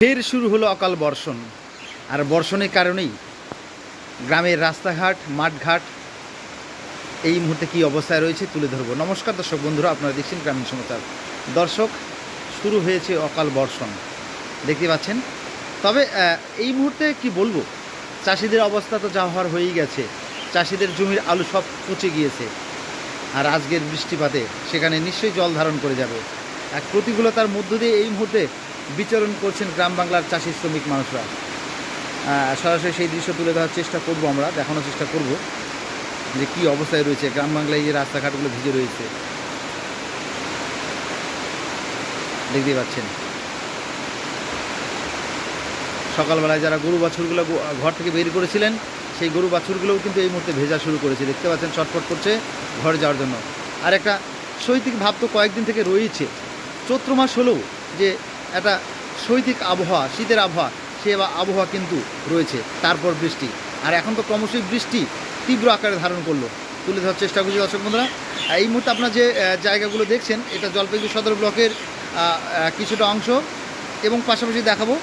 ফের শুরু হলো অকাল বর্ষণ। আর বর্ষণের কারণেই গ্রামের রাস্তাঘাট মাঠঘাট এই মুহূর্তে কী অবস্থায় রয়েছে তুলে ধরবো। নমস্কার দর্শক বন্ধুরা, আপনারা দেখছেন গ্রামীণ সমাচার। দর্শক, শুরু হয়েছে অকাল বর্ষণ, দেখতে পাচ্ছেন। তবে এই মুহূর্তে কি বলবো, চাষিদের অবস্থা তো যা হওয়ার হয়েই গেছে। চাষিদের জমির আলু সব পচে গিয়েছে, আর আজকের বৃষ্টিপাতে সেখানে নিশ্চয়ই জল ধারণ করে যাবে। এক প্রতিকূলতার মধ্য দিয়ে এই মুহূর্তে বিচরণ করছেন গ্রাম বাংলার চাষি শ্রমিক মানুষরা। সরাসরি সেই দৃশ্য তুলে ধরার চেষ্টা করব, আমরা দেখানোর চেষ্টা করব যে কী অবস্থায় রয়েছে গ্রাম বাংলায়। যে রাস্তাঘাটগুলো ভিজে রয়েছে দেখতেই পাচ্ছেন। সকালবেলায় যারা গরু বাছুরগুলো ঘর থেকে বের করেছিলেন, সেই গরু বাছুরগুলোও কিন্তু এই মুহূর্তে ভেজা শুরু করেছে, দেখতে পাচ্ছেন, ছটফট করছে ঘরে যাওয়ার জন্য। আর একটা শৈত্যিক ভাব তো কয়েকদিন থেকে রয়েছে। চৈত্র মাস হলেও যে একটা শৈত্যিক আবহাওয়া, শীতের আবহাওয়া, সে আবহাওয়া কিন্তু রয়েছে। তারপর বৃষ্টি, আর এখন তো ক্রমশই বৃষ্টি তীব্র আকারে ধারণ করলো। তুলে ধরার চেষ্টা করছি দর্শক বন্ধুরা। এই মুহূর্তে আপনার যে জায়গাগুলো দেখছেন, এটা জলপাইগুড়ি সদর ব্লকের কিছুটা অংশ, এবং পাশাপাশি দেখাবো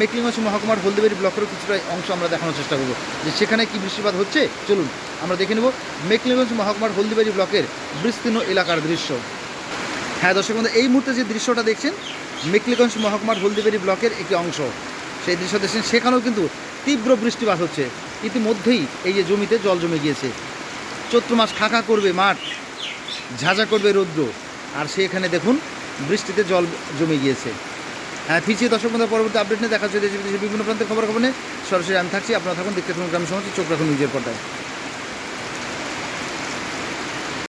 মেকলিগঞ্জ মহকুমার হলদিবাড়ি ব্লকেরও কিছুটা অংশ আমরা দেখানোর চেষ্টা করব যে সেখানে কি বৃষ্টিপাত হচ্ছে। চলুন আমরা দেখে নেব মেকলিগঞ্জ মহকুমার হলদিবাড়ি ব্লকের বিস্তীর্ণ এলাকার দৃশ্য। হ্যাঁ দর্শক বন্ধু, এই মুহূর্তে যে দৃশ্যটা দেখছেন মেকলিগঞ্জ মহকুমার হলদিবাড়ি ব্লকের একটি অংশ, সেই দৃশ্য দেখছেন। সেখানেও কিন্তু তীব্র বৃষ্টিপাত হচ্ছে। ইতিমধ্যেই এই যে জমিতে জল জমে গিয়েছে। চৈত্র মাস খাঁখা করবে মাঠ, ঝাঁঝা করবে রৌদ্র, আর সেখানে দেখুন বৃষ্টিতে জল জমে গিয়েছে। হ্যাঁ, ফিরছি দর্শক বন্ধু, পরবর্তী আপডেট নিয়ে দেখা হচ্ছে দেশের বিভিন্ন প্রান্তের খবর নিয়ে। সরাসরি আমি থাকছি, আপনারা থাকুন, দেখতে থাকুন গ্রামীণ সমাজ, চোখ রাখুন নিজের পর্দায়।